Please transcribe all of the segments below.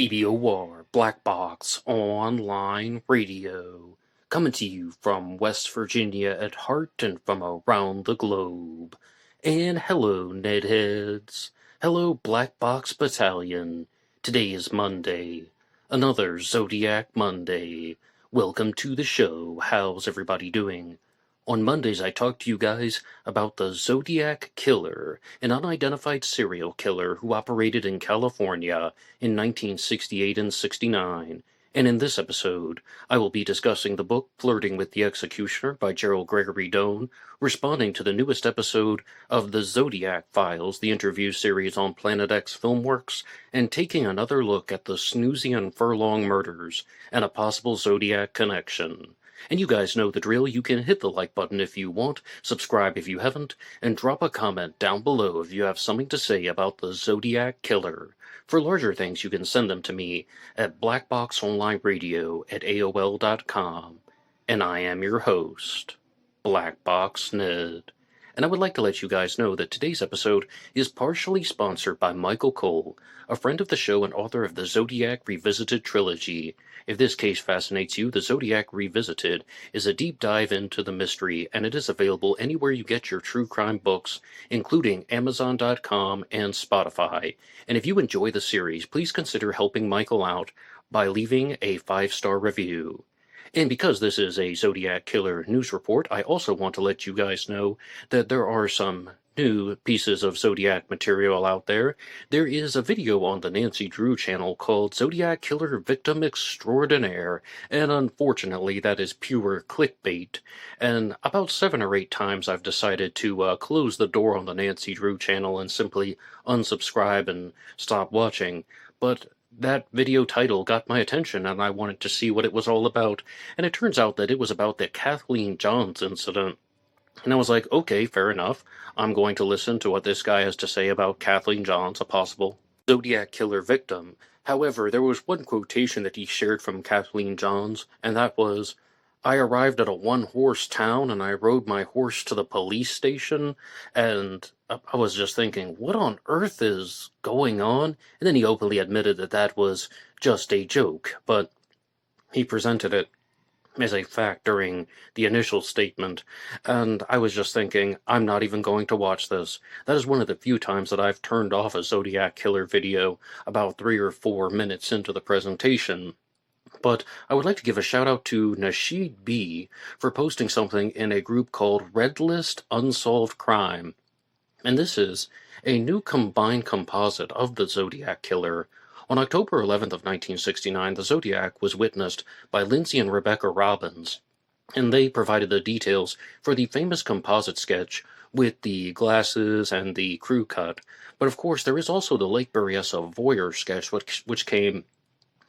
BBOR, Black Box Online Radio, coming to you from West Virginia at heart and from around the globe. And hello, Nedheads. Hello, Black Box Battalion. Today is Monday. Another Zodiac Monday. Welcome to the show. How's everybody doing? On Mondays, I talk to you guys about the Zodiac Killer, an unidentified serial killer who operated in California in 1968 and 69. And in this episode, I will be discussing the book Flirting with the Executioner by Gerald Gregory Doane, responding to the newest episode of the Zodiac Files, the interview series on Planet X Filmworks, and taking another look at the Snoozy-Furlong murders and a possible Zodiac connection. And you guys know the drill. You can hit the like button if you want, subscribe if you haven't, and drop a comment down below if you have something to say about the Zodiac Killer. For larger things, you can send them to me at blackboxonlineradio@aol.com. And I am your host, Box Ned. And I would like to let you guys know that today's episode is partially sponsored by Michael Cole, a friend of the show and author of the Zodiac Revisited trilogy. If this case fascinates you, the Zodiac Revisited is a deep dive into the mystery, and it is available anywhere you get your true crime books, including Amazon.com and Spotify. And if you enjoy the series, please consider helping Michael out by leaving a 5-star review. And because this is a Zodiac Killer news report, I also want to let you guys know that there are some new pieces of Zodiac material out there. There is a video on the Nancy Drew channel called Zodiac Killer Victim Extraordinaire, and unfortunately that is pure clickbait. And about 7 or 8 times I've decided to close the door on the Nancy Drew channel and simply unsubscribe and stop watching. But that video title got my attention, and I wanted to see what it was all about, and it turns out that it was about the Kathleen Johns incident. And I was like, okay, fair enough. I'm going to listen to what this guy has to say about Kathleen Johns, a possible Zodiac Killer victim. However, there was one quotation that he shared from Kathleen Johns, and that was, "I arrived at a one-horse town, and I rode my horse to the police station," and I was just thinking, what on earth is going on? And then he openly admitted that that was just a joke, but he presented it as a fact during the initial statement, and I was just thinking, I'm not even going to watch this. That is one of the few times that I've turned off a Zodiac Killer video about 3 or 4 minutes into the presentation. But I would like to give a shout out to Nasheed B for posting something in a group called Red List Unsolved Crime. And this is a new combined composite of the Zodiac Killer. On October 11th of 1969, the Zodiac was witnessed by Lindsay and Rebecca Robbins, and they provided the details for the famous composite sketch with the glasses and the crew cut. But of course, there is also the Lake Berryessa voyeur sketch, which came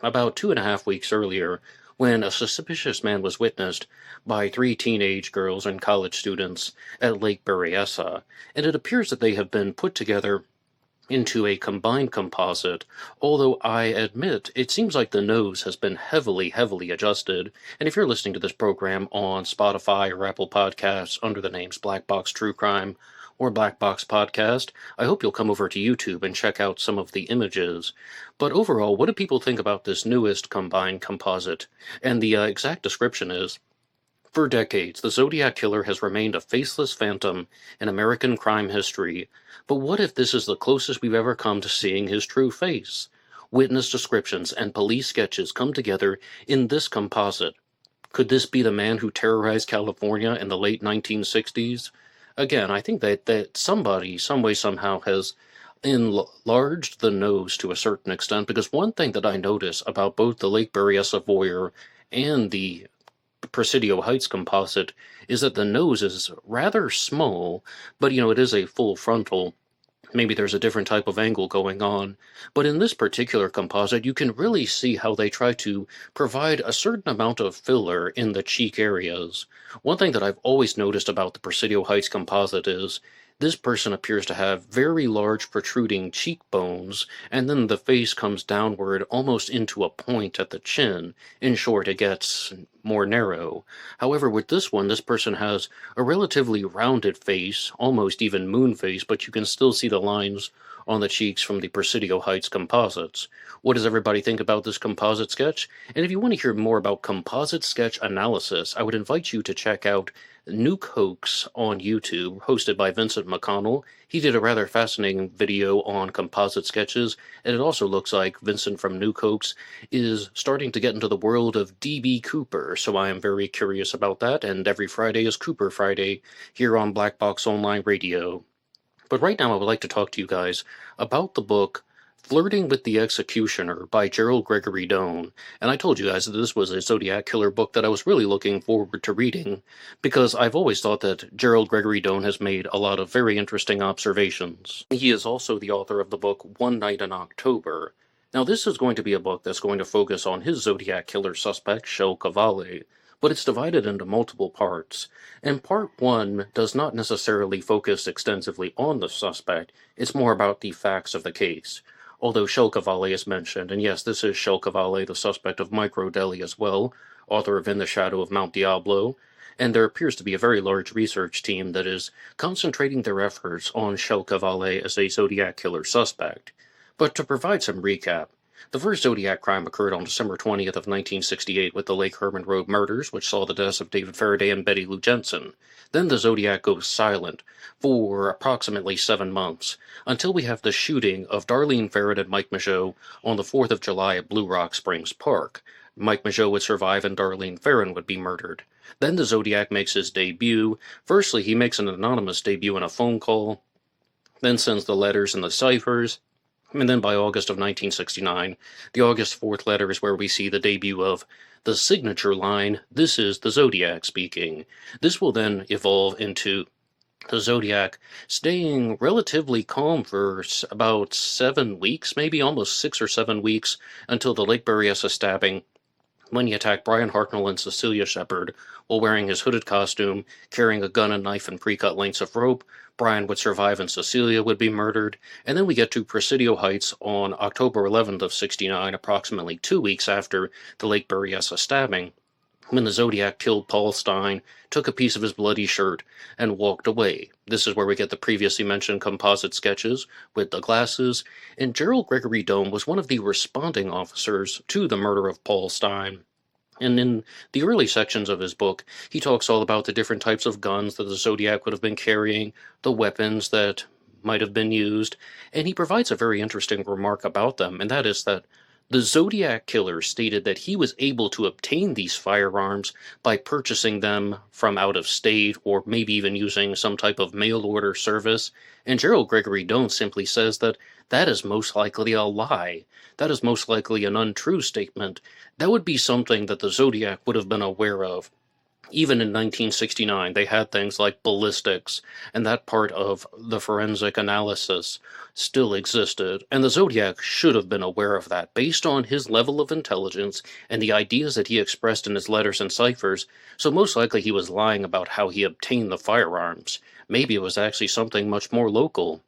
about 2.5 weeks earlier, when a suspicious man was witnessed by 3 teenage girls and college students at Lake Berryessa, and it appears that they have been put together into a combined composite, although I admit it seems like the nose has been heavily adjusted. And if you're listening to this program on Spotify or Apple Podcasts under the names Black Box True Crime or Black Box Podcast, I hope you'll come over to YouTube and check out some of the images. But overall, what do people think about this newest combined composite? And the exact description is, "For decades, the Zodiac Killer has remained a faceless phantom in American crime history. But what if this is the closest we've ever come to seeing his true face? Witness descriptions and police sketches come together in this composite. Could this be the man who terrorized California in the late 1960s? Again, I think that somebody, some way, somehow has enlarged the nose to a certain extent, because one thing that I notice about both the Lake Berryessa voyeur and the Presidio Heights composite is that the nose is rather small, but it is a full frontal. Maybe there's a different type of angle going on. But in this particular composite, you can really see how they try to provide a certain amount of filler in the cheek areas. One thing that I've always noticed about the Presidio Heights composite is this person appears to have very large protruding cheekbones, and then the face comes downward almost into a point at the chin. In short, it gets more narrow. However, with this one, this person has a relatively rounded face, almost even moon face, but you can still see the lines on the cheeks from the Presidio Heights composites. What does everybody think about this composite sketch? And if you want to hear more about composite sketch analysis, I would invite you to check out Nuke Hoax on YouTube, hosted by Vincent McConnell. He did a rather fascinating video on composite sketches, and it also looks like Vincent from Nuke Hoax is starting to get into the world of D.B. Cooper, so I am very curious about that, and every Friday is Cooper Friday here on Black Box Online Radio. But right now I would like to talk to you guys about the book Flirting with the Executioner by Gerald Gregory Doane. And I told you guys that this was a Zodiac Killer book that I was really looking forward to reading, because I've always thought that Gerald Gregory Doane has made a lot of very interesting observations. He is also the author of the book One Night in October. Now this is going to be a book that's going to focus on his Zodiac Killer suspect, Shel Cavalli, but it's divided into multiple parts. And part 1 does not necessarily focus extensively on the suspect, it's more about the facts of the case. Although Shel Cavalli is mentioned, and yes, this is Shel Cavalli, the suspect of Micro Deli as well, author of In the Shadow of Mount Diablo, and there appears to be a very large research team that is concentrating their efforts on Shel Cavalli as a Zodiac Killer suspect. But to provide some recap, the first Zodiac crime occurred on December 20th of 1968 with the Lake Herman Road murders, which saw the deaths of David Faraday and Betty Lou Jensen. Then the Zodiac goes silent for approximately 7 months, until we have the shooting of Darlene Ferret and Mike Michaud on the 4th of July at Blue Rock Springs Park. Mike Michaud would survive and Darlene Ferret would be murdered. Then the Zodiac makes his debut. Firstly, he makes an anonymous debut in a phone call, then sends the letters and the ciphers. And then by August of 1969, the August 4th letter is where we see the debut of the signature line, "This is the Zodiac speaking." This will then evolve into the Zodiac staying relatively calm for about 7 weeks, maybe almost 6 or 7 weeks, until the Lake Berryessa stabbing, when he attacked Brian Hartnell and Cecilia Shepard while wearing his hooded costume, carrying a gun, a knife, and pre-cut lengths of rope. Brian would survive and Cecilia would be murdered. And then we get to Presidio Heights on October 11th of 69, approximately 2 weeks after the Lake Berryessa stabbing, when the Zodiac killed Paul Stine, took a piece of his bloody shirt, and walked away. This is where we get the previously mentioned composite sketches with the glasses, and Gerald Gregory Doane was one of the responding officers to the murder of Paul Stine. And in the early sections of his book, he talks all about the different types of guns that the Zodiac would have been carrying, the weapons that might have been used, and he provides a very interesting remark about them, and that is that the Zodiac Killer stated that he was able to obtain these firearms by purchasing them from out of state, or maybe even using some type of mail order service, and Gerald Gregory Doane simply says that that is most likely a lie. That is most likely an untrue statement. That would be something that the Zodiac would have been aware of. Even in 1969, they had things like ballistics, and that part of the forensic analysis still existed, and the Zodiac should have been aware of that, based on his level of intelligence and the ideas that he expressed in his letters and ciphers, so most likely he was lying about how he obtained the firearms. Maybe it was actually something much more local.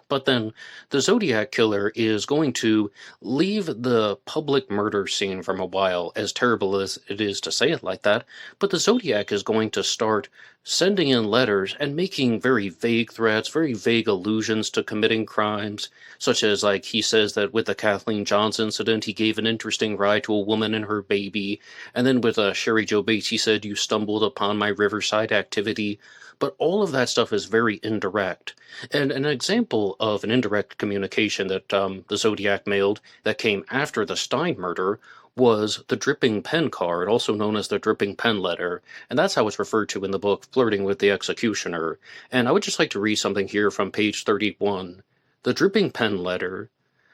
But then, the Zodiac Killer is going to leave the public murder scene for a while, as terrible as it is to say it like that, but the Zodiac is going to start sending in letters and making very vague threats, very vague allusions to committing crimes, such as, like, he says that with the Kathleen Johns incident, he gave an interesting ride to a woman and her baby, and then with Sherry Jo Bates, he said, "You stumbled upon my Riverside activity." But all of that stuff is very indirect. And an example of an indirect communication that the Zodiac mailed that came after the Stein murder was the dripping pen card, also known as the dripping pen letter. And that's how it's referred to in the book Flirting with the Executioner. And I would just like to read something here from page 31. The dripping pen letter.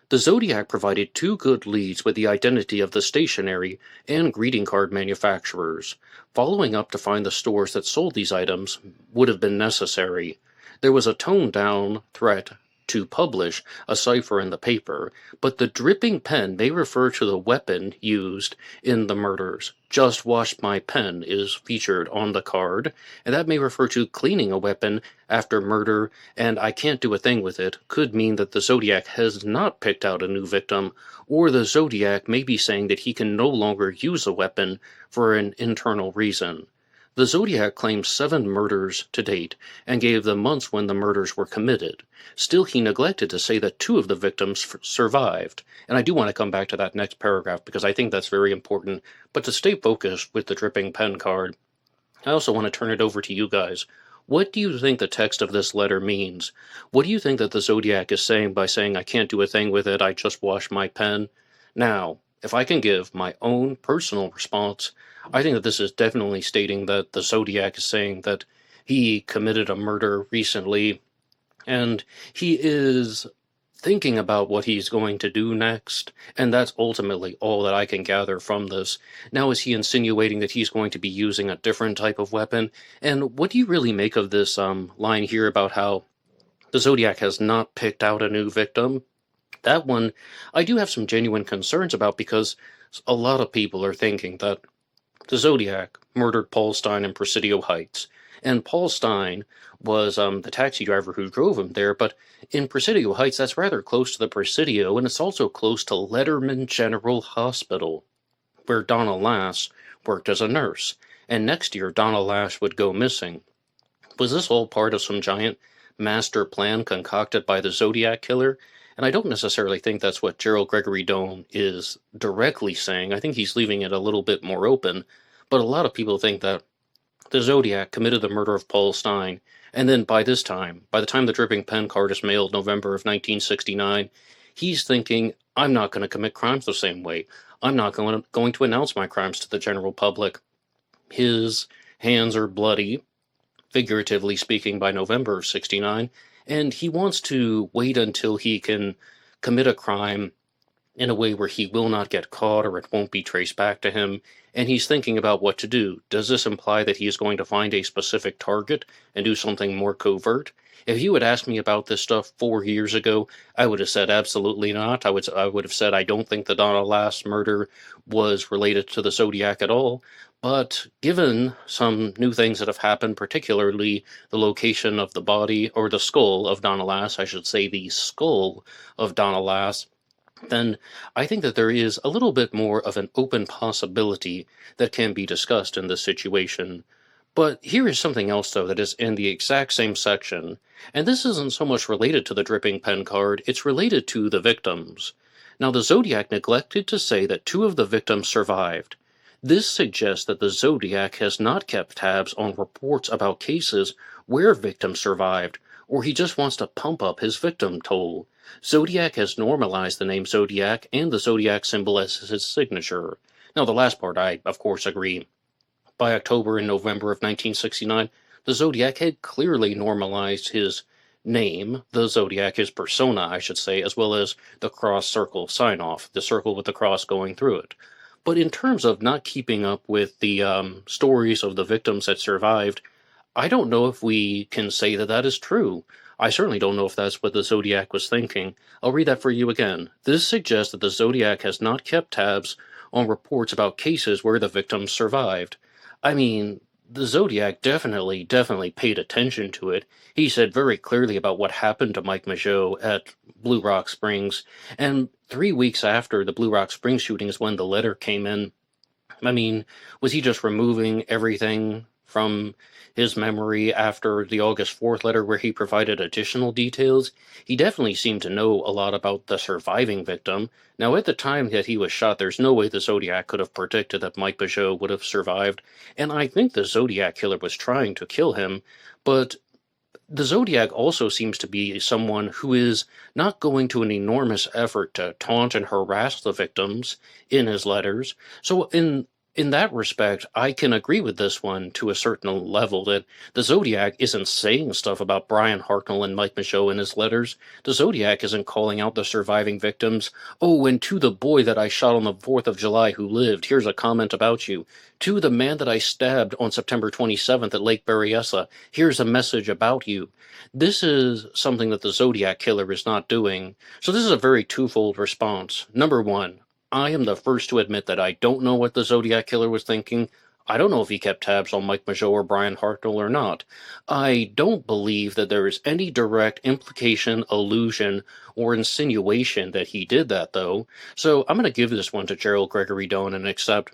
The Zodiac provided 2 good leads with the identity of the stationery and greeting card manufacturers. Following up to find the stores that sold these items would have been necessary. There was a toned-down threat to publish a cipher in the paper, but the dripping pen may refer to the weapon used in the murders. "Just washed my pen" is featured on the card, and that may refer to cleaning a weapon after murder, and "I can't do a thing with it" could mean that the Zodiac has not picked out a new victim, or the Zodiac may be saying that he can no longer use a weapon for an internal reason. The Zodiac claims 7 murders to date and gave the months when the murders were committed. Still, he neglected to say that 2 of the victims survived. And I do want to come back to that next paragraph because I think that's very important. But to stay focused with the dripping pen card, I also want to turn it over to you guys. What do you think the text of this letter means? What do you think that the Zodiac is saying by saying, I can't do a thing with it, I just washed my pen? Now, if I can give my own personal response, I think that this is definitely stating that the Zodiac is saying that he committed a murder recently, and he is thinking about what he's going to do next, and that's ultimately all that I can gather from this. Now, is he insinuating that he's going to be using a different type of weapon? And what do you really make of this line here about how the Zodiac has not picked out a new victim? That one, I do have some genuine concerns about because a lot of people are thinking that the Zodiac murdered Paul Stine in Presidio Heights, and Paul Stine was the taxi driver who drove him there, but in Presidio Heights, that's rather close to the Presidio, and it's also close to Letterman General Hospital, where Donna Lass worked as a nurse, and next year Donna Lass would go missing. Was this all part of some giant master plan concocted by the Zodiac Killer? And I don't necessarily think that's what Gerald Gregory Doane is directly saying. I think he's leaving it a little bit more open, but a lot of people think that the Zodiac committed the murder of Paul Stine, and then by the time the dripping pen card is mailed November of 1969, he's thinking, I'm not going to commit crimes the same way. I'm not going to announce my crimes to the general public. His hands are bloody, figuratively speaking, by November of 69, and he wants to wait until he can commit a crime in a way where he will not get caught or it won't be traced back to him, and he's thinking about what to do. Does this imply that he is going to find a specific target and do something more covert? If you had asked me about this stuff 4 years ago, I would have said absolutely not. I would have said I don't think the Donna Lass murder was related to the Zodiac at all. But given some new things that have happened, particularly the location of the body, or the skull of Donna Lass, I should say the skull of Donna Lass, then I think that there is a little bit more of an open possibility that can be discussed in this situation. But here is something else, though, that is in the exact same section, and this isn't so much related to the dripping pen card, it's related to the victims. Now, the Zodiac neglected to say that 2 of the victims survived. This suggests that the Zodiac has not kept tabs on reports about cases where victims survived, or he just wants to pump up his victim toll. Zodiac has normalized the name Zodiac and the Zodiac symbol as his signature. Now, the last part, I, of course, agree. By October and November of 1969, the Zodiac had clearly normalized his name, the Zodiac, his persona, I should say, as well as the cross-circle sign-off, the circle with the cross going through it. But in terms of not keeping up with the stories of the victims that survived, I don't know if we can say that that is true. I certainly don't know if that's what the Zodiac was thinking. I'll read that for you again. This suggests that the Zodiac has not kept tabs on reports about cases where the victims survived. I mean, the Zodiac definitely paid attention to it. He said very clearly about what happened to Mike Mageau at Blue Rock Springs, and 3 weeks after the Blue Rock Springs shooting is when the letter came in. I mean, was he just removing everything from his memory after the August 4th letter where he provided additional details? He definitely seemed to know a lot about the surviving victim. Now, at the time that he was shot, there's no way the Zodiac could have predicted that Mike Mageau would have survived, and I think the Zodiac Killer was trying to kill him, but the Zodiac also seems to be someone who is not going to an enormous effort to taunt and harass the victims in his letters. So in that respect, I can agree with this one to a certain level, that the Zodiac isn't saying stuff about Brian Hartnell and Mike Mageau in his letters. The Zodiac isn't calling out the surviving victims. Oh, and to the boy that I shot on the 4th of July who lived, here's a comment about you. To the man that I stabbed on September 27th at Lake Berryessa, here's a message about you. This is something that the Zodiac Killer is not doing. So this is a very twofold response. Number one, I am the first to admit that I don't know what the Zodiac Killer was thinking. I don't know if he kept tabs on Mike Mageau or Brian Hartnell or not. I don't believe that there is any direct implication, allusion, or insinuation that he did that, though. So I'm going to give this one to Gerald Gregory Doane and accept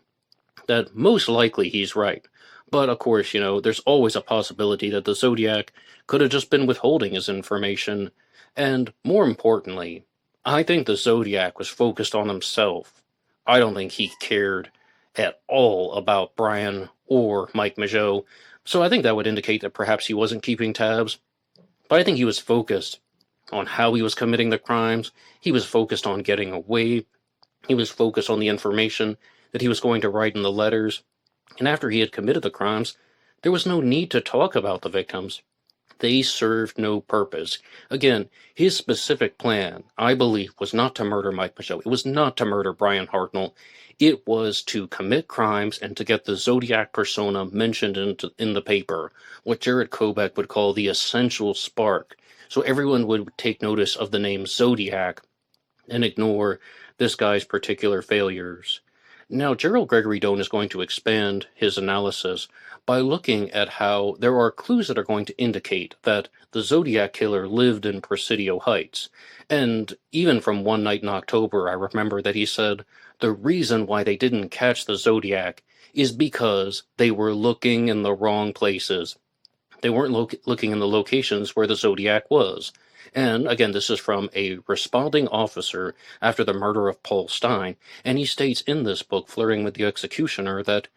that most likely he's right. But of course, there's always a possibility that the Zodiac could have just been withholding his information. And more importantly, I think the Zodiac was focused on himself. I don't think he cared at all about Brian or Mike Mageau. So I think that would indicate that perhaps he wasn't keeping tabs. But I think he was focused on how he was committing the crimes. He was focused on getting away. He was focused on the information that he was going to write in the letters. And after he had committed the crimes, there was no need to talk about the victims. They served no purpose. Again, his specific plan, I believe, was not to murder Mike Mageau. It was not to murder Brian Hartnell. It was to commit crimes and to get the Zodiac persona mentioned in the paper, what Jared Kobeck would call the essential spark. So everyone would take notice of the name Zodiac and ignore this guy's particular failures. Now, Gerald Gregory Doane is going to expand his analysis by looking at how there are clues that are going to indicate that the Zodiac Killer lived in Presidio Heights. And even from One Night in October, I remember that he said the reason why they didn't catch the Zodiac is because they were looking in the wrong places. They weren't looking in the locations where the Zodiac was. And again, this is from a responding officer after the murder of Paul Stine, and he states in this book, Flirting with the Executioner, that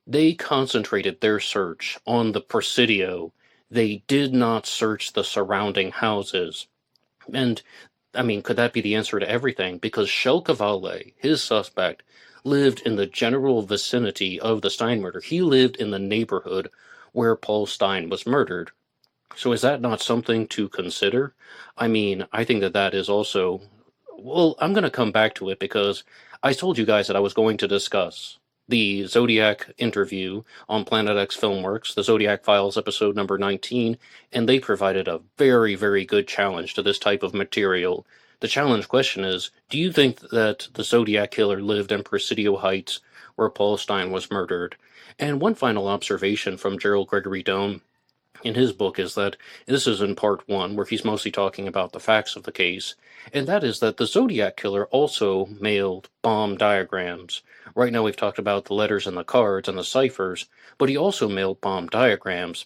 they concentrated their search on the Presidio. They did not search the surrounding houses. And, I mean, could that be the answer to everything? Because Shel Cavalle, his suspect, lived in the general vicinity of the Stine murder. He lived in the neighborhood where Paul Stine was murdered. So is that not something to consider? I mean, I think that is also... Well, I'm going to come back to it because I told you guys that I was going to discuss the Zodiac interview on Planet X Filmworks, the Zodiac Files episode number 19, and they provided a very, very good challenge to this type of material. The challenge question is, do you think that the Zodiac Killer lived in Presidio Heights where Paul Stine was murdered? And one final observation from Gerald Gregory Doane in his book is that, this is in part 1, where he's mostly talking about the facts of the case, and that is that the Zodiac Killer also mailed bomb diagrams. Right now we've talked about the letters and the cards and the ciphers, but he also mailed bomb diagrams.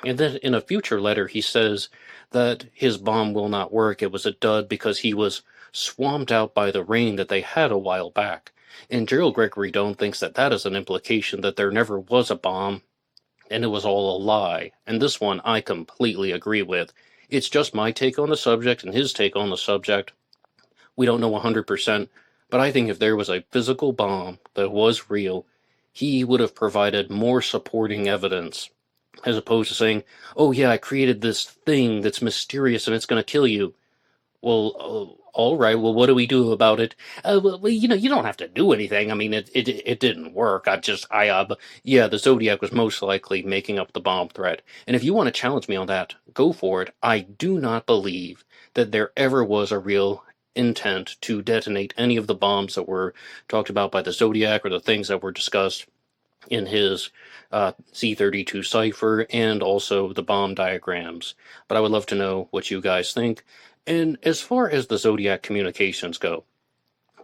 And then in a future letter he says that his bomb will not work, it was a dud because he was swamped out by the rain that they had a while back. And Gerald Gregory Doane thinks that is an implication that there never was a bomb, and it was all a lie. And this one I completely agree with. It's just my take on the subject and his take on the subject. We don't know 100%, but I think if there was a physical bomb that was real, he would have provided more supporting evidence, as opposed to saying, oh yeah, I created this thing that's mysterious and it's going to kill you. Well, all right, well, what do we do about it? Well, you don't have to do anything. I mean, it didn't work. Yeah, the Zodiac was most likely making up the bomb threat. And if you want to challenge me on that, go for it. I do not believe that there ever was a real intent to detonate any of the bombs that were talked about by the Zodiac or the things that were discussed in his Z32 cipher and also the bomb diagrams. But I would love to know what you guys think. And as far as the Zodiac communications go,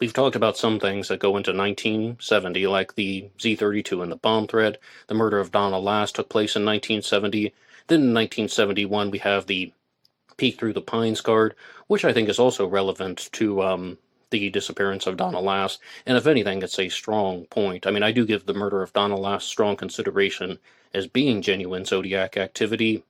we've talked about some things that go into 1970, like the Z32 and the bomb threat. The murder of Donna Lass took place in 1970. Then in 1971, we have the Peek Through the Pines card, which I think is also relevant to the disappearance of Donna Lass. And if anything, it's a strong point. I mean, I do give the murder of Donna Lass strong consideration as being genuine Zodiac activity.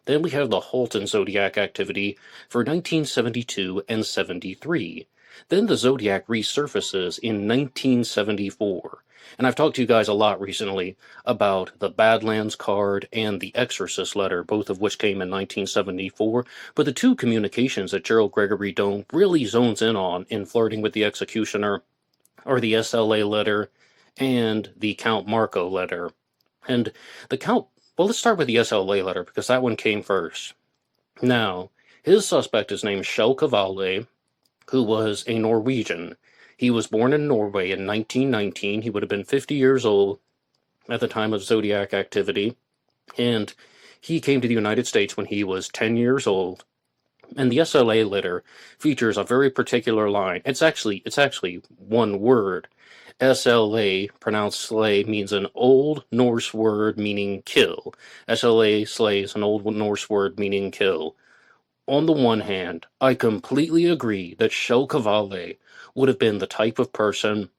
Then we have the Halton Zodiac activity for 1972 and 73. Then the Zodiac resurfaces in 1974. And I've talked to you guys a lot recently about the Badlands card and the Exorcist letter, both of which came in 1974. But the two communications that Gerald Gregory Doane really zones in on in Flirting with the Executioner are the SLA letter and the Count Marco letter. And well, let's start with the SLA letter, because that one came first. Now, his suspect is named Shel Cavalle, who was a Norwegian. He was born in Norway in 1919. He would have been 50 years old at the time of Zodiac activity. And he came to the United States when he was 10 years old. And the SLA letter features a very particular line. It's actually one word. SLA, pronounced slay, means an Old Norse word meaning kill. SLA, slay, is an Old Norse word meaning kill. On the one hand, I completely agree that Shel-Kavale would have been the type of person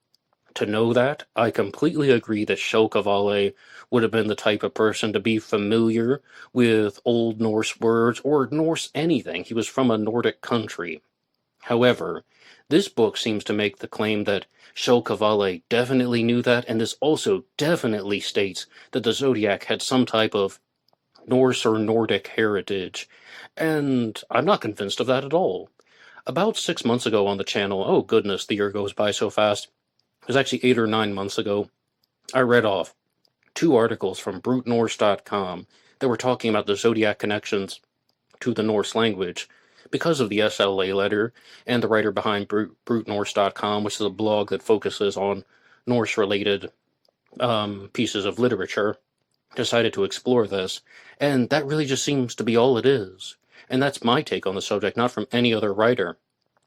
to know that. I completely agree that Shel-Kavale would have been the type of person to be familiar with Old Norse words or Norse anything. He was from a Nordic country. However, this book seems to make the claim that Shel-Kavale definitely knew that, and this also definitely states that the Zodiac had some type of Norse or Nordic heritage, and I'm not convinced of that at all. About 6 months ago on the channel, oh goodness, the year goes by so fast, it was actually 8 or 9 months ago, I read off 2 articles from BruteNorse.com that were talking about the Zodiac connections to the Norse language because of the SLA letter, and the writer behind BruteNorse.com, which is a blog that focuses on Norse-related pieces of literature, decided to explore this, and that really just seems to be all it is. And that's my take on the subject, not from any other writer.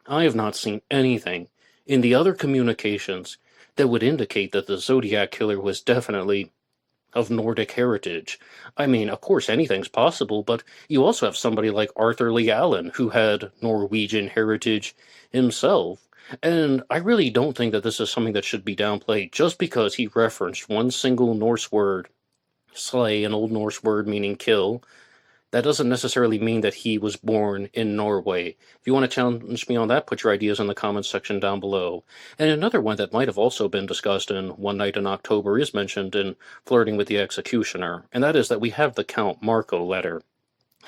I have not seen anything in the other communications that would indicate that the Zodiac Killer was definitely of Nordic heritage. I mean, of course, anything's possible, but you also have somebody like Arthur Lee Allen, who had Norwegian heritage himself. And I really don't think that this is something that should be downplayed just because he referenced one single Norse word, slay, an Old Norse word meaning kill. That doesn't necessarily mean that he was born in Norway. If you want to challenge me on that, put your ideas in the comments section down below. And another one that might have also been discussed in One Night in October is mentioned in Flirting with the Executioner, and that is that we have the Count Marco letter.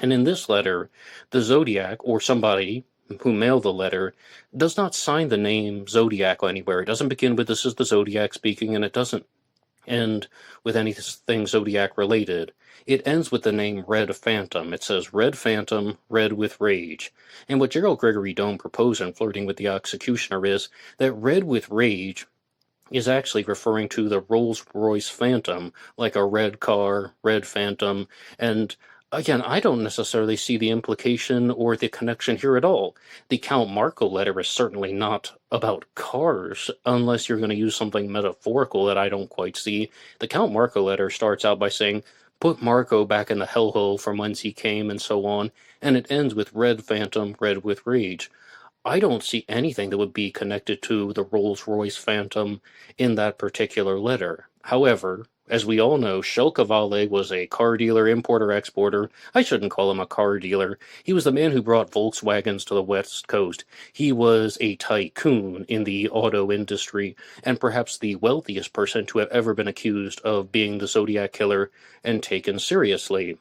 And in this letter, the Zodiac, or somebody who mailed the letter, does not sign the name Zodiac anywhere. It doesn't begin with "This is the Zodiac speaking," and it doesn't end with anything Zodiac related. It ends with the name Red Phantom. It says Red Phantom, red with rage. And what Gerald Gregory Doane proposed in Flirting with the Executioner is that red with rage is actually referring to the Rolls-Royce Phantom, like a red car, Red Phantom, and again, I don't necessarily see the implication or the connection here at all. The Count Marco letter is certainly not about cars, unless you're going to use something metaphorical that I don't quite see. The Count Marco letter starts out by saying, "Put Marco back in the hellhole from whence he came," and so on, and it ends with Red Phantom, red with rage. I don't see anything that would be connected to the Rolls-Royce Phantom in that particular letter. However, as we all know, Shel-Kavale was a car dealer, importer-exporter. I shouldn't call him a car dealer. He was the man who brought Volkswagens to the West Coast. He was a tycoon in the auto industry, and perhaps the wealthiest person to have ever been accused of being the Zodiac Killer and taken seriously.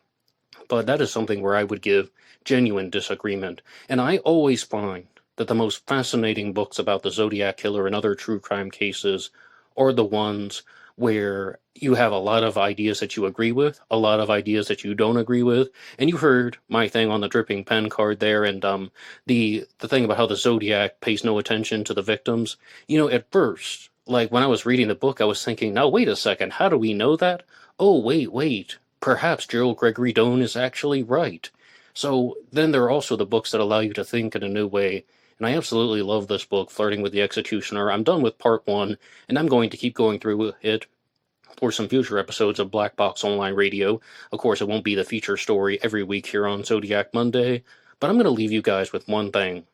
But that is something where I would give genuine disagreement. And I always find that the most fascinating books about the Zodiac Killer and other true crime cases are the ones where you have a lot of ideas that you agree with, a lot of ideas that you don't agree with, and you heard my thing on the dripping pen card there, and the thing about how the Zodiac pays no attention to the victims. You know, at first, like when I was reading the book, I was thinking, now wait a second, how do we know that? Oh, wait, perhaps Gerald Gregory Doane is actually right. So then there are also the books that allow you to think in a new way. And I absolutely love this book, Flirting with the Executioner. I'm done with part 1, and I'm going to keep going through it for some future episodes of Black Box Online Radio. Of course, it won't be the feature story every week here on Zodiac Monday, but I'm going to leave you guys with one thing,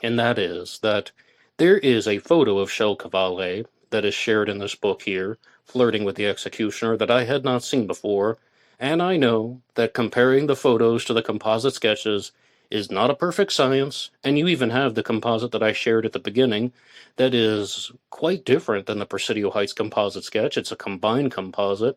and that is that there is a photo of Shel-Kavale that is shared in this book here, Flirting with the Executioner, that I had not seen before, and I know that comparing the photos to the composite sketches is not a perfect science, and you even have the composite that I shared at the beginning that is quite different than the Presidio Heights composite sketch. It's a combined composite.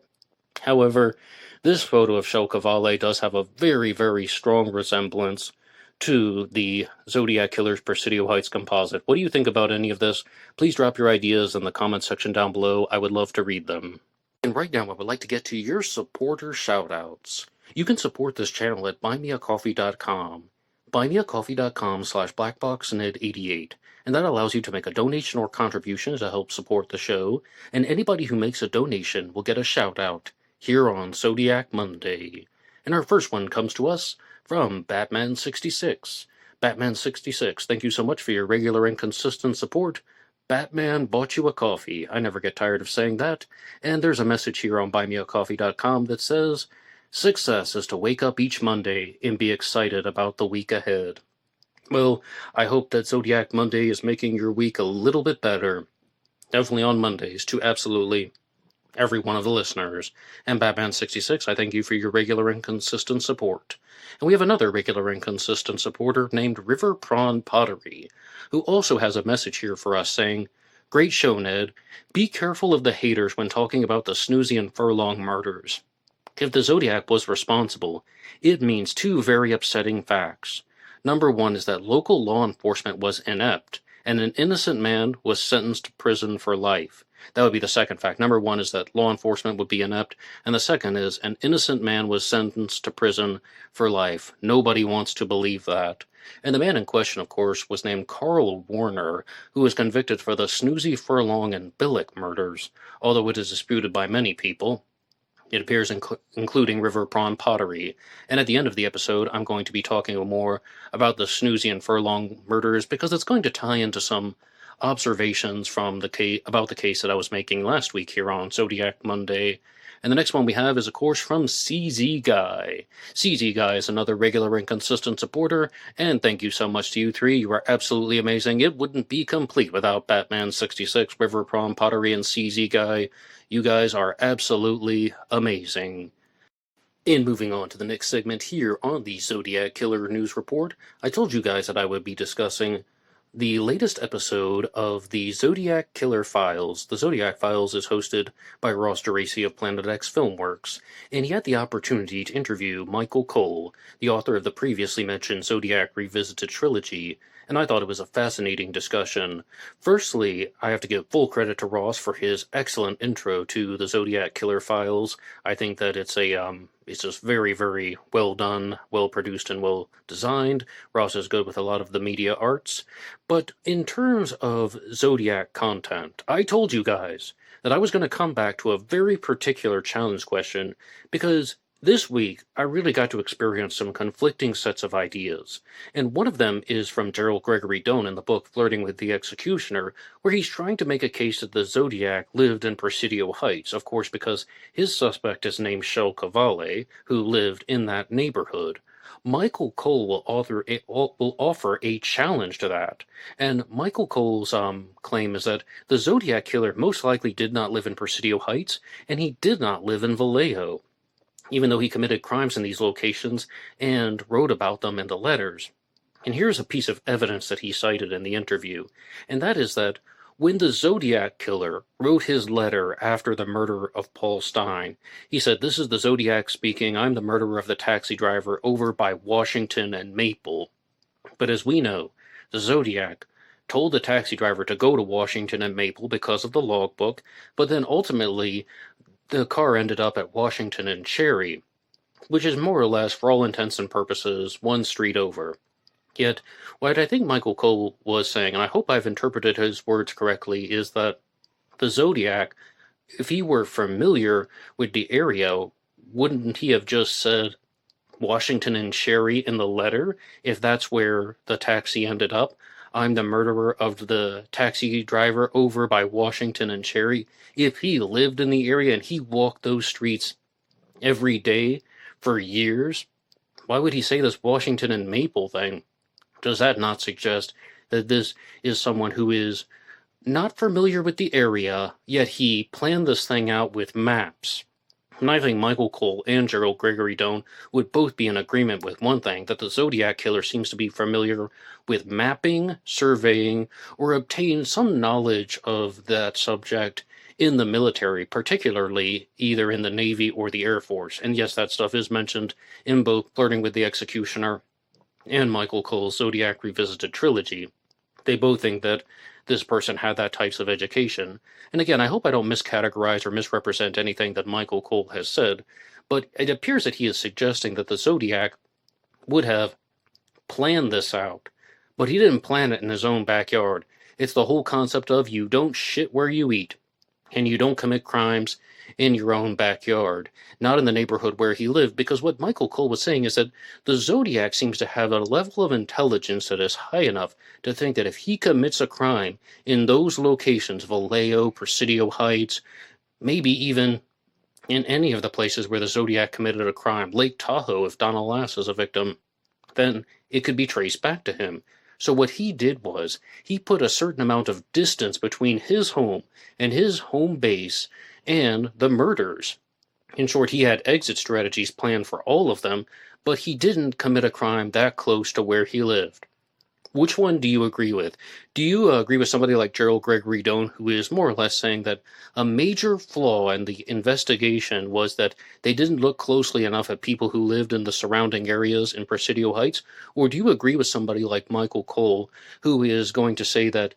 However, this photo of Shel-Kavale does have a very, very strong resemblance to the Zodiac Killer's Presidio Heights composite. What do you think about any of this? Please drop your ideas in the comment section down below. I would love to read them. And right now, I would like to get to your supporter shoutouts. You can support this channel at buymeacoffee.com. buymeacoffee.com/blackboxned88, and that allows you to make a donation or contribution to help support the show, and anybody who makes a donation will get a shout out here on Zodiac Monday. And our first one comes to us from Batman66. Batman66, thank you so much for your regular and consistent support. Batman bought you a coffee. I never get tired of saying that. And there's a message here on buymeacoffee.com that says, success is to wake up each Monday and be excited about the week ahead. Well, I hope that Zodiac Monday is making your week a little bit better. Definitely on Mondays to absolutely every one of the listeners. And Batman66, I thank you for your regular and consistent support. And we have another regular and consistent supporter named River Prawn Pottery, who also has a message here for us saying, great show, Ned. Be careful of the haters when talking about the Snoozy-Furlong murders. If the Zodiac was responsible, it means two very upsetting facts. Number one is that local law enforcement was inept, and an innocent man was sentenced to prison for life. That would be the second fact. Number one is that law enforcement would be inept, and the second is an innocent man was sentenced to prison for life. Nobody wants to believe that. And the man in question, of course, was named Carl Warner, who was convicted for the Snoozy-Furlong and Billick murders, although it is disputed by many people. It appears including River Prawn Pottery. And at the end of the episode, I'm going to be talking more about the Snoozy and Furlong murders because it's going to tie into some observations from the case about the case that I was making last week here on Zodiac Monday. And the next one we have is, of course, from CZ Guy. CZ Guy is another regular and consistent supporter, and thank you so much to you three. You are absolutely amazing. It wouldn't be complete without Batman66, River Prawn Pottery, and CZ Guy. You guys are absolutely amazing. And moving on to the next segment here on the Zodiac Killer News Report, I told you guys that I would be discussing the latest episode of the Zodiac Killer Files. The Zodiac Files is hosted by Ross Geraci of Planet X Filmworks, and he had the opportunity to interview Michael Cole, the author of the previously mentioned Zodiac Revisited trilogy, and I thought it was a fascinating discussion. Firstly, I have to give full credit to Ross for his excellent intro to the Zodiac Killer Files. I think that it's just very, very well done, well produced, and well designed. Ross is good with a lot of the media arts. But in terms of Zodiac content, I told you guys that I was going to come back to a very particular challenge question because this week, I really got to experience some conflicting sets of ideas, and one of them is from Gerald Gregory Doane in the book Flirting with the Executioner, where he's trying to make a case that the Zodiac lived in Presidio Heights, of course because his suspect is named Shel Cavalli, who lived in that neighborhood. Michael Cole will offer a challenge to that, and Michael Cole's claim is that the Zodiac Killer most likely did not live in Presidio Heights, and he did not live in Vallejo, even though he committed crimes in these locations and wrote about them in the letters. And here's a piece of evidence that he cited in the interview, and that is that when the Zodiac Killer wrote his letter after the murder of Paul Stine, he said, "This is the Zodiac speaking. I'm the murderer of the taxi driver over by Washington and Maple." But as we know, the Zodiac told the taxi driver to go to Washington and Maple because of the logbook, but then ultimately the car ended up at Washington and Cherry, which is more or less, for all intents and purposes, one street over. Yet, what I think Michael Cole was saying, and I hope I've interpreted his words correctly, is that the Zodiac, if he were familiar with the area, wouldn't he have just said Washington and Cherry in the letter, if that's where the taxi ended up? I'm the murderer of the taxi driver over by Washington and Cherry. If he lived in the area and he walked those streets every day for years, why would he say this Washington and Maple thing? Does that not suggest that this is someone who is not familiar with the area, yet he planned this thing out with maps? And I think Michael Cole and Gerald Gregory Doane would both be in agreement with one thing, that the Zodiac Killer seems to be familiar with mapping, surveying, or obtain some knowledge of that subject in the military, particularly either in the Navy or the Air Force. And yes, that stuff is mentioned in both Flirting with the Executioner and Michael Cole's Zodiac Revisited trilogy. They both think that this person had that types of education. And again, I hope I don't miscategorize or misrepresent anything that Michael Cole has said, but it appears that he is suggesting that the Zodiac would have planned this out, but he didn't plan it in his own backyard. It's the whole concept of you don't shit where you eat. and you don't commit crimes in your own backyard, not in the neighborhood where he lived, because what Michael Cole was saying is that the Zodiac seems to have a level of intelligence that is high enough to think that if he commits a crime in those locations, Vallejo, Presidio Heights, maybe even in any of the places where the Zodiac committed a crime, Lake Tahoe, if Donna Lass is a victim, then it could be traced back to him. So what he did was he put a certain amount of distance between his home and his home base and the murders. In short, he had exit strategies planned for all of them, but he didn't commit a crime that close to where he lived. Which one do you agree with? Do you agree with somebody like Gerald Gregory Doane, who is more or less saying that a major flaw in the investigation was that they didn't look closely enough at people who lived in the surrounding areas in Presidio Heights? Or do you agree with somebody like Michael Cole, who is going to say that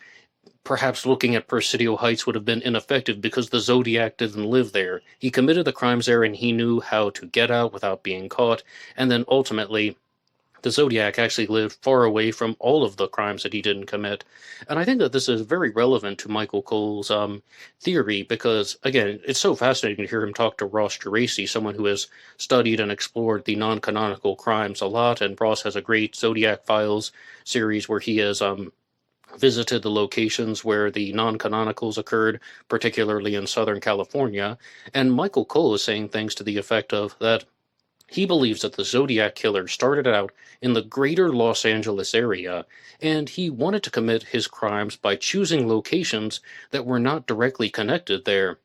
perhaps looking at Presidio Heights would have been ineffective because the Zodiac didn't live there? He committed the crimes there and he knew how to get out without being caught, and then ultimately the Zodiac actually lived far away from all of the crimes that he didn't commit. And I think that this is very relevant to Michael Cole's theory because, again, it's so fascinating to hear him talk to Ross Geraci, someone who has studied and explored the non-canonical crimes a lot, and Ross has a great Zodiac Files series where he has visited the locations where the non-canonicals occurred, particularly in Southern California. And Michael Cole is saying things to the effect of that he believes that the Zodiac Killer started out in the greater Los Angeles area, and he wanted to commit his crimes by choosing locations that were not directly connected there.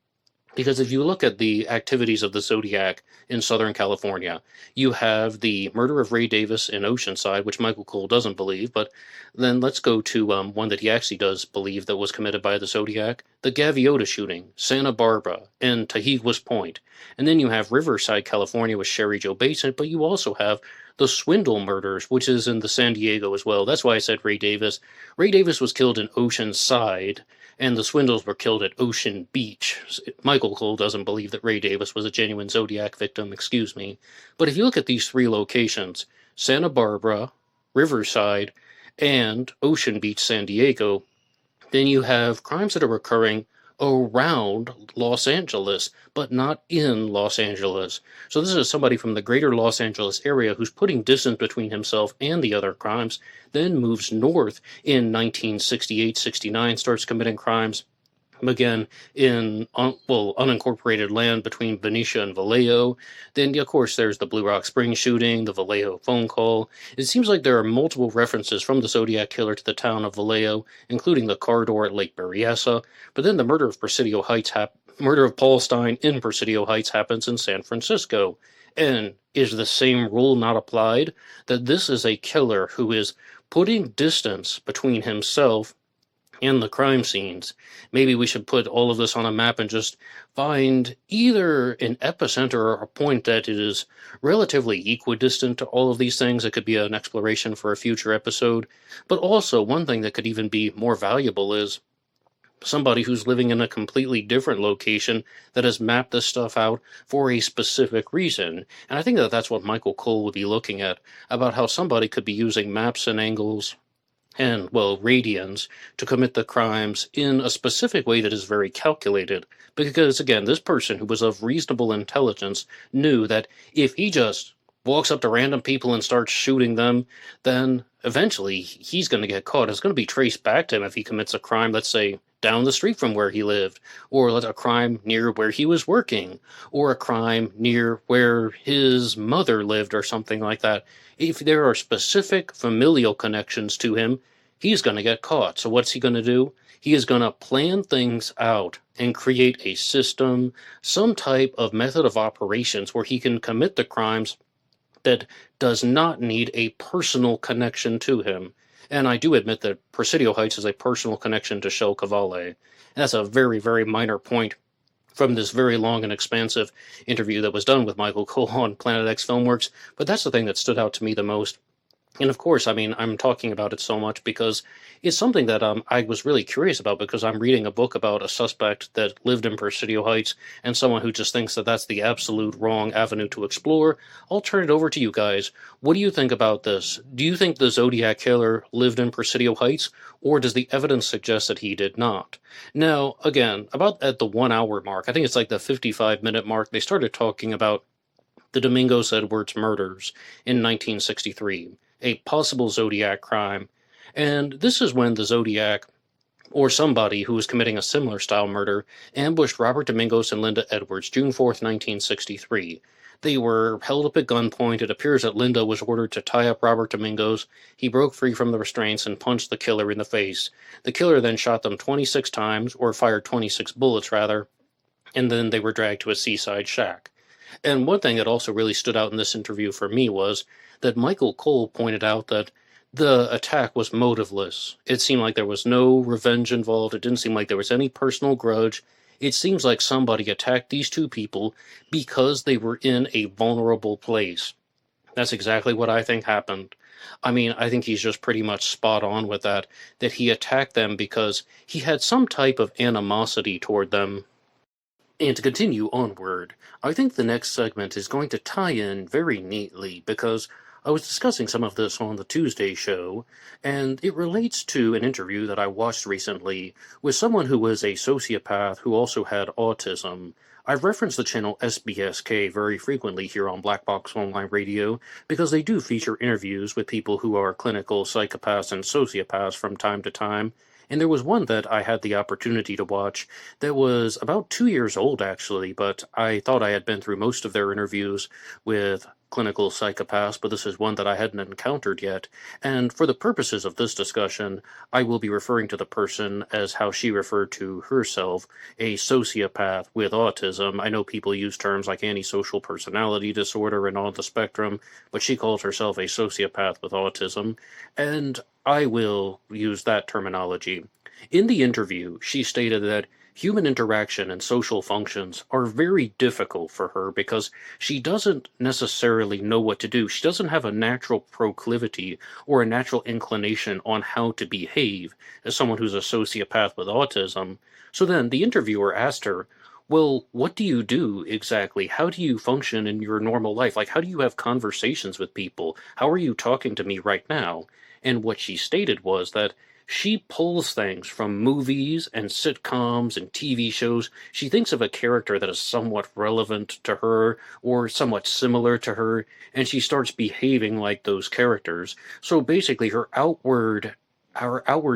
Because if you look at the activities of the Zodiac in Southern California, you have the murder of Ray Davis in Oceanside, which Michael Cole doesn't believe, but then let's go to one that he actually does believe that was committed by the Zodiac, the Gaviota shooting, Santa Barbara, and Tahiguas Point. And then you have Riverside, California with Sherry Jo Bates, but you also have the Swindle murders, which is in the San Diego as well. That's why I said Ray Davis. Ray Davis was killed in Oceanside, and the Swindles were killed at Ocean Beach. Michael Cole doesn't believe that Ray Davis was a genuine Zodiac victim, excuse me. But if you look at these three locations, Santa Barbara, Riverside, and Ocean Beach, San Diego, then you have crimes that are occurring around Los Angeles, but not in Los Angeles. So this is somebody from the greater Los Angeles area who's putting distance between himself and the other crimes, then moves north in 1968-69, starts committing crimes again in unincorporated land between Benicia and Vallejo. Then, of course, there's the Blue Rock Springs shooting, the Vallejo phone call. It seems like there are multiple references from the Zodiac Killer to the town of Vallejo, including the car door at Lake Berryessa. But then the murder of Paul Stein in Presidio Heights happens in San Francisco. And is the same rule not applied? That this is a killer who is putting distance between himself and the crime scenes. Maybe we should put all of this on a map and just find either an epicenter or a point that is relatively equidistant to all of these things. It could be an exploration for a future episode. But also, one thing that could even be more valuable is somebody who's living in a completely different location that has mapped this stuff out for a specific reason. And I think that that's what Michael Cole would be looking at, about how somebody could be using maps and angles and, radians to commit the crimes in a specific way that is very calculated. Because, again, this person who was of reasonable intelligence knew that if he just walks up to random people and starts shooting them, then eventually he's going to get caught. It's going to be traced back to him if he commits a crime, let's say, down the street from where he lived, or a crime near where he was working, or a crime near where his mother lived, or something like that. If there are specific familial connections to him, he's going to get caught. So what's he going to do? He is going to plan things out and create a system, some type of method of operations where he can commit the crimes that does not need a personal connection to him. And I do admit that Presidio Heights is a personal connection to Shel Cavalli. And that's a very, very minor point from this very long and expansive interview that was done with Michael Cole on Planet X Filmworks. But that's the thing that stood out to me the most. And of course, I mean, I'm talking about it so much because it's something that I was really curious about because I'm reading a book about a suspect that lived in Presidio Heights and someone who just thinks that that's the absolute wrong avenue to explore. I'll turn it over to you guys. What do you think about this? Do you think the Zodiac Killer lived in Presidio Heights, or does the evidence suggest that he did not? Now, again, about at the 1 hour mark, I think it's like the 55-minute mark, they started talking about the Domingos-Edwards murders in 1963, a possible Zodiac crime. And this is when the Zodiac, or somebody who was committing a similar style murder, ambushed Robert Domingos and Linda Edwards June 4th, 1963. They were held up at gunpoint. It appears that Linda was ordered to tie up Robert Domingos. He broke free from the restraints and punched the killer in the face. The killer then shot them 26 times, or fired 26 bullets rather, and then they were dragged to a seaside shack. And one thing that also really stood out in this interview for me was that Michael Cole pointed out that the attack was motiveless. It seemed like there was no revenge involved. It didn't seem like there was any personal grudge. It seems like somebody attacked these two people because they were in a vulnerable place. That's exactly what I think happened. I mean, I think he's just pretty much spot on with that he attacked them because he had some type of animosity toward them. And to continue onward, I think the next segment is going to tie in very neatly because I was discussing some of this on the Tuesday show, and it relates to an interview that I watched recently with someone who was a sociopath who also had autism. I've referenced the channel SBSK very frequently here on Black Box Online Radio because they do feature interviews with people who are clinical psychopaths and sociopaths from time to time. And there was one that I had the opportunity to watch that was about 2 years old, actually, but I thought I had been through most of their interviews with clinical psychopaths, but this is one that I hadn't encountered yet. And for the purposes of this discussion, I will be referring to the person as how she referred to herself, a sociopath with autism. I know people use terms like antisocial personality disorder and on the spectrum, but she calls herself a sociopath with autism. And I will use that terminology. In the interview, she stated that human interaction and social functions are very difficult for her because she doesn't necessarily know what to do. She doesn't have a natural proclivity or a natural inclination on how to behave as someone who's a sociopath with autism. So then the interviewer asked her, well, what do you do exactly? How do you function in your normal life? Like, how do you have conversations with people? How are you talking to me right now? And what she stated was that she pulls things from movies and sitcoms and TV shows. She thinks of a character that is somewhat relevant to her or somewhat similar to her, and she starts behaving like those characters. So basically, her outward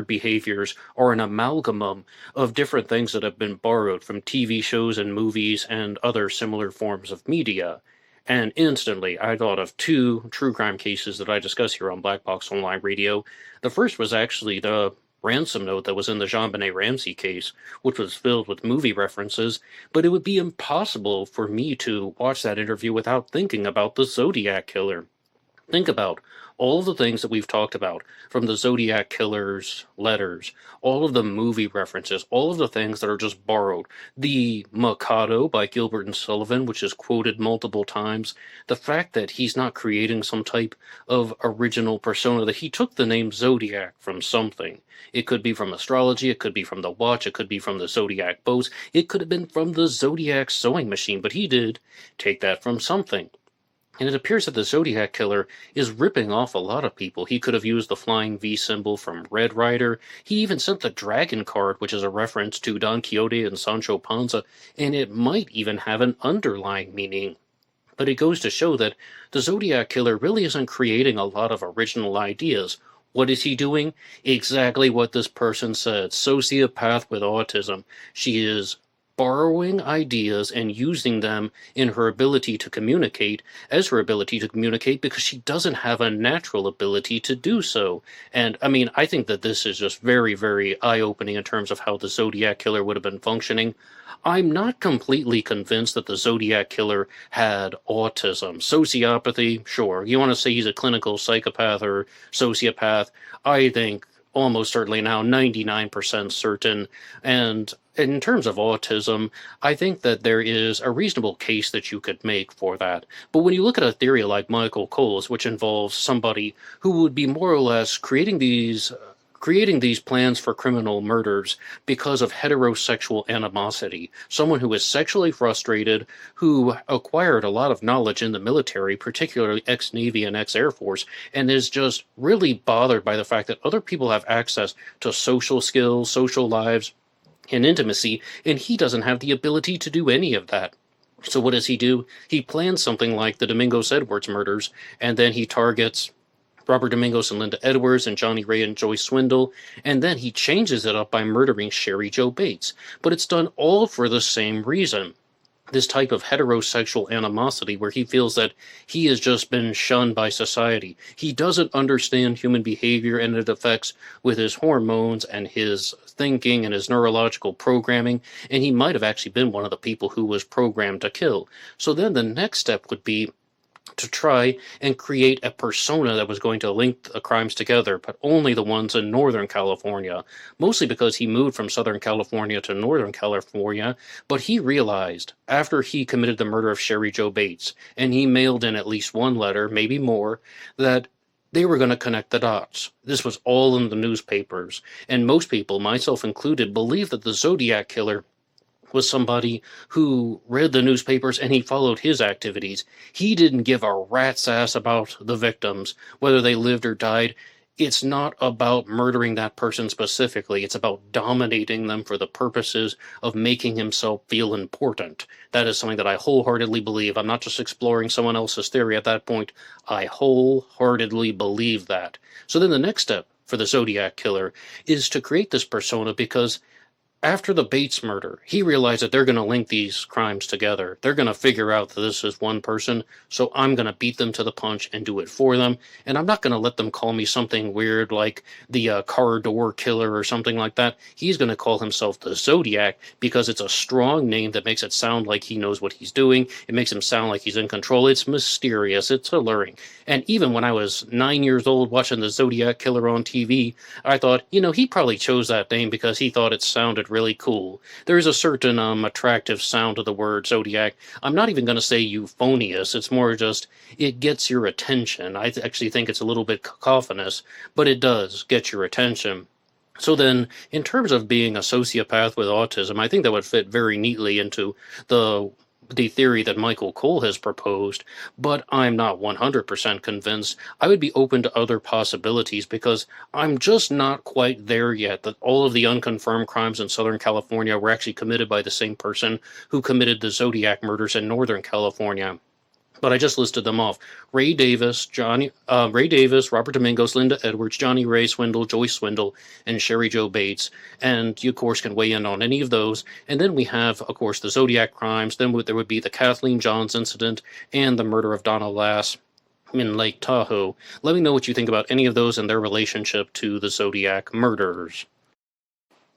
behaviors are an amalgam of different things that have been borrowed from TV shows and movies and other similar forms of media. And instantly, I thought of two true crime cases that I discuss here on Black Box Online Radio. The first was actually the ransom note that was in the JonBenet Ramsey case, which was filled with movie references, but it would be impossible for me to watch that interview without thinking about the Zodiac Killer. Think about all of the things that we've talked about, from the Zodiac Killer's letters, all of the movie references, all of the things that are just borrowed. The Mikado by Gilbert and Sullivan, which is quoted multiple times. The fact that he's not creating some type of original persona, that he took the name Zodiac from something. It could be from astrology, it could be from the watch, it could be from the Zodiac boats, it could have been from the Zodiac sewing machine, but he did take that from something. And it appears that the Zodiac Killer is ripping off a lot of people. He could have used the flying V symbol from Red Rider. He even sent the dragon card, which is a reference to Don Quixote and Sancho Panza, and it might even have an underlying meaning. But it goes to show that the Zodiac Killer really isn't creating a lot of original ideas. What is he doing? Exactly what this person said. Sociopath with autism. She is borrowing ideas and using them in her ability to communicate as her ability to communicate because she doesn't have a natural ability to do so. And I mean, I think that this is just very, very eye-opening in terms of how the Zodiac Killer would have been functioning. I'm not completely convinced that the Zodiac Killer had autism. Sociopathy, sure. You want to say he's a clinical psychopath or sociopath? I think almost certainly now 99% certain. And in terms of autism, I think that there is a reasonable case that you could make for that. But when you look at a theory like Michael Cole's, which involves somebody who would be more or less creating these plans for criminal murders because of heterosexual animosity. Someone who is sexually frustrated, who acquired a lot of knowledge in the military, particularly ex-Navy and ex-Air Force, and is just really bothered by the fact that other people have access to social skills, social lives, and intimacy, and he doesn't have the ability to do any of that. So what does he do? He plans something like the Domingos-Edwards murders, and then he targets Robert Domingos and Linda Edwards and Johnny Ray and Joyce Swindle, and then he changes it up by murdering Sherry Jo Bates. But it's done all for the same reason. This type of heterosexual animosity where he feels that he has just been shunned by society. He doesn't understand human behavior and it affects with his hormones and his thinking and his neurological programming, and he might have actually been one of the people who was programmed to kill. So then the next step would be to try and create a persona that was going to link the crimes together, but only the ones in Northern California, mostly because he moved from Southern California to Northern California, but he realized after he committed the murder of Sherry Jo Bates, and he mailed in at least one letter, maybe more, that they were going to connect the dots. This was all in the newspapers, and most people, myself included, believed that the Zodiac Killer was somebody who read the newspapers and he followed his activities. He didn't give a rat's ass about the victims, whether they lived or died. It's not about murdering that person specifically. It's about dominating them for the purposes of making himself feel important. That is something that I wholeheartedly believe. I'm not just exploring someone else's theory at that point. I wholeheartedly believe that. So then the next step for the Zodiac Killer is to create this persona, because after the Bates murder, he realized that they're going to link these crimes together. They're going to figure out that this is one person, so I'm going to beat them to the punch and do it for them. And I'm not going to let them call me something weird like the car door killer or something like that. He's going to call himself the Zodiac because it's a strong name that makes it sound like he knows what he's doing. It makes him sound like he's in control. It's mysterious. It's alluring. And even when I was 9 years old watching the Zodiac Killer on TV, I thought, he probably chose that name because he thought it sounded really cool. There is a certain attractive sound to the word Zodiac. I'm not even going to say euphonious. It's more just, it gets your attention. I actually think it's a little bit cacophonous, but it does get your attention. So then, in terms of being a sociopath with autism, I think that would fit very neatly into the theory that Michael Cole has proposed, but I'm not 100% convinced. I would be open to other possibilities because I'm just not quite there yet that all of the unconfirmed crimes in Southern California were actually committed by the same person who committed the Zodiac murders in Northern California. But I just listed them off. Ray Davis, Robert Domingos, Linda Edwards, Johnny Ray Swindle, Joyce Swindle, and Sherry Jo Bates. And you, of course, can weigh in on any of those. And then we have, of course, the Zodiac crimes. Then there would be the Kathleen Johns incident and the murder of Donna Lass in Lake Tahoe. Let me know what you think about any of those and their relationship to the Zodiac murders.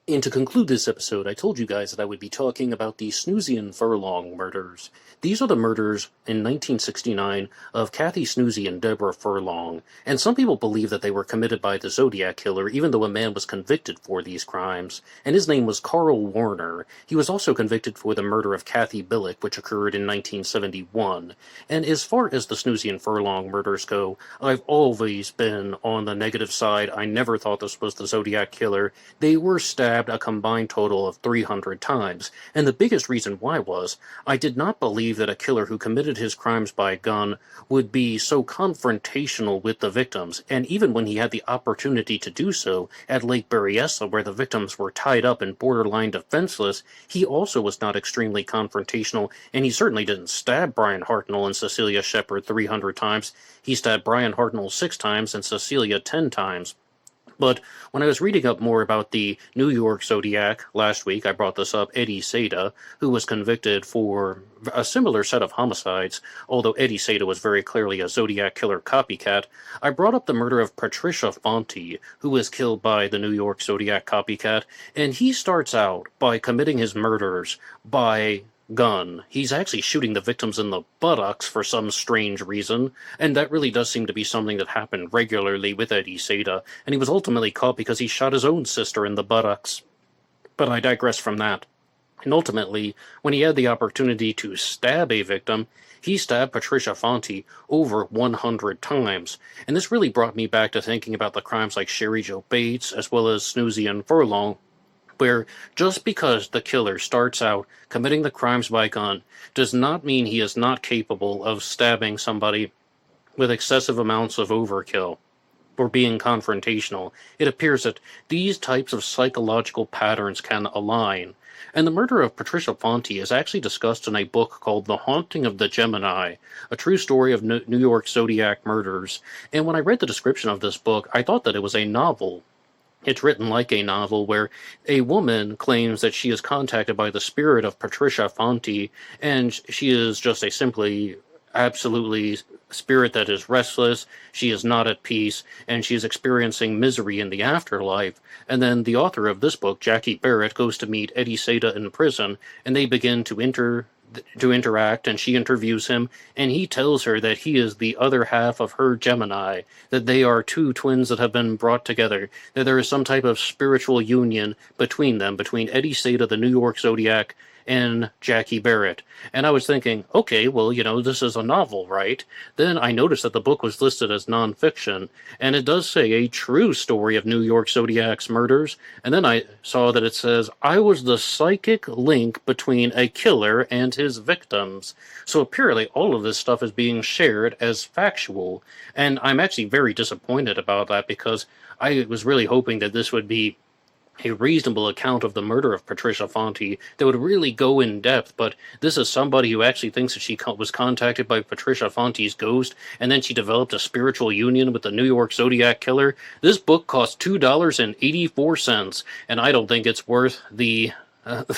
And to conclude this episode, I told you guys that I would be talking about the Snoozy-Furlong murders. These are the murders in 1969 of Kathy Snoozy and Deborah Furlong, and some people believe that they were committed by the Zodiac Killer, even though a man was convicted for these crimes, and his name was Carl Warner. He was also convicted for the murder of Kathy Billick, which occurred in 1971. And as far as the Snoozy-Furlong murders go, I've always been on the negative side. I never thought this was the Zodiac Killer. They were stabbed a combined total of 300 times, and the biggest reason why was I did not believe that a killer who committed his crimes by gun would be so confrontational with the victims, and even when he had the opportunity to do so at Lake Berryessa, where the victims were tied up and borderline defenseless, he also was not extremely confrontational, and he certainly didn't stab Brian Hartnell and Cecilia Shepard 300 times. He stabbed Brian Hartnell 6 times and Cecilia 10 times. But when I was reading up more about the New York Zodiac last week, I brought this up, Eddie Seda, who was convicted for a similar set of homicides, although Eddie Seda was very clearly a Zodiac Killer copycat. I brought up the murder of Patricia Fonte, who was killed by the New York Zodiac copycat, and he starts out by committing his murders by gun. He's actually shooting the victims in the buttocks for some strange reason, and that really does seem to be something that happened regularly with Eddie Seda, and he was ultimately caught because he shot his own sister in the buttocks. But I digress from that. And ultimately, when he had the opportunity to stab a victim, he stabbed Patricia Fonte over 100 times. And this really brought me back to thinking about the crimes like Sherry Jo Bates, as well as Snoozy-Furlong, where just because the killer starts out committing the crimes by gun does not mean he is not capable of stabbing somebody with excessive amounts of overkill or being confrontational. It appears that these types of psychological patterns can align. And the murder of Patricia Fonte is actually discussed in a book called The Haunting of the Gemini, a true story of New York Zodiac murders. And when I read the description of this book, I thought that it was a novel. It's written like a novel where a woman claims that she is contacted by the spirit of Patricia Fonte, and she is just a simply, absolutely spirit that is restless, she is not at peace, and she is experiencing misery in the afterlife. And then the author of this book, Jackie Barrett, goes to meet Eddie Seda in prison, and they begin to interact, and she interviews him, and he tells her that he is the other half of her Gemini, that they are two twins that have been brought together, that there is some type of spiritual union between them, between Eddie Seda, the New York Zodiac, and Jackie Barrett. And I was thinking, okay, well, this is a novel, right? Then I noticed that the book was listed as nonfiction, and it does say a true story of New York Zodiac's murders, and then I saw that it says, I was the psychic link between a killer and his victims. So apparently all of this stuff is being shared as factual, and I'm actually very disappointed about that because I was really hoping that this would be a reasonable account of the murder of Patricia Fonte that would really go in depth, but this is somebody who actually thinks that she was contacted by Patricia Fonte's ghost, and then she developed a spiritual union with the New York Zodiac Killer. This book cost $2.84, and I don't think it's worth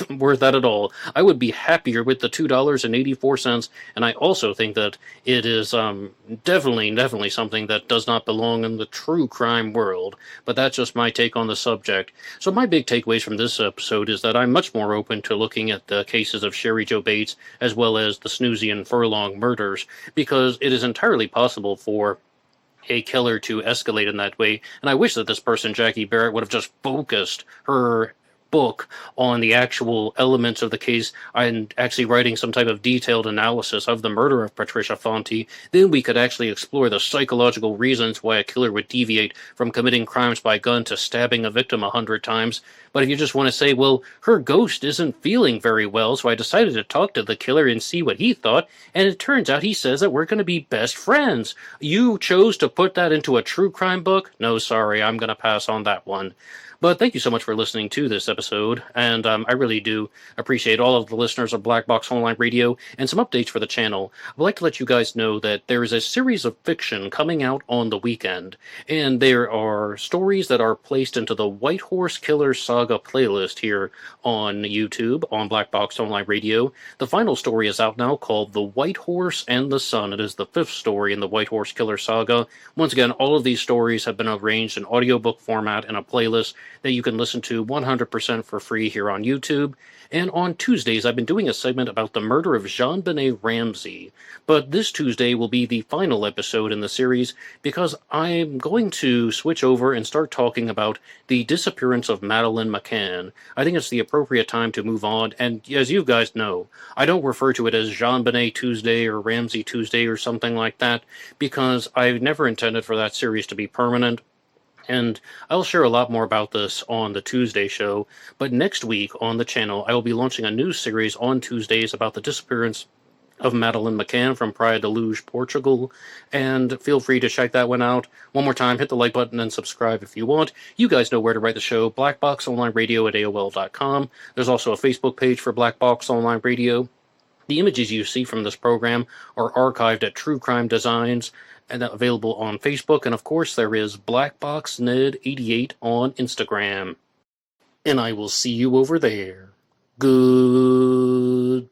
worth that at all. I would be happier with the $2.84, and I also think that it is definitely something that does not belong in the true crime world, but that's just my take on the subject. So my big takeaways from this episode is that I'm much more open to looking at the cases of Sherry Jo Bates as well as the Snoozy-Furlong murders, because it is entirely possible for a killer to escalate in that way, and I wish that this person, Jackie Barrett, would have just focused her book on the actual elements of the case and actually writing some type of detailed analysis of the murder of Patricia Fonte. Then we could actually explore the psychological reasons why a killer would deviate from committing crimes by gun to stabbing a victim 100 times. But if you just want to say, well, her ghost isn't feeling very well, so I decided to talk to the killer and see what he thought, and it turns out he says that we're going to be best friends. You chose to put that into a true crime book? No, sorry, I'm going to pass on that one. But thank you so much for listening to this episode, and I really do appreciate all of the listeners of Black Box Online Radio, and some updates for the channel. I'd like to let you guys know that there is a series of fiction coming out on the weekend, and there are stories that are placed into the White Horse Killer Saga playlist here on YouTube, on Black Box Online Radio. The final story is out now, called The White Horse and the Sun. It is the 5th story in the White Horse Killer Saga. Once again, all of these stories have been arranged in audiobook format in a playlist that you can listen to 100% for free here on YouTube. And on Tuesdays, I've been doing a segment about the murder of JonBenet Ramsey. But this Tuesday will be the final episode in the series, because I'm going to switch over and start talking about the disappearance of Madeleine McCann. I think it's the appropriate time to move on, and as you guys know, I don't refer to it as JonBenet Tuesday or Ramsey Tuesday or something like that, because I've never intended for that series to be permanent. And I'll share a lot more about this on the Tuesday show, but next week on the channel, I will be launching a new series on Tuesdays about the disappearance of Madeleine McCann from Praia da Luz, Portugal, and feel free to check that one out. One more time, hit the like button and subscribe if you want. You guys know where to write the show, blackboxonlineradio@AOL.com. There's also a Facebook page for Black Box Online Radio. The images you see from this program are archived at True Crime Designs, and available on Facebook, and of course there is blackboxned88 on Instagram. And I will see you over there. Goodbye.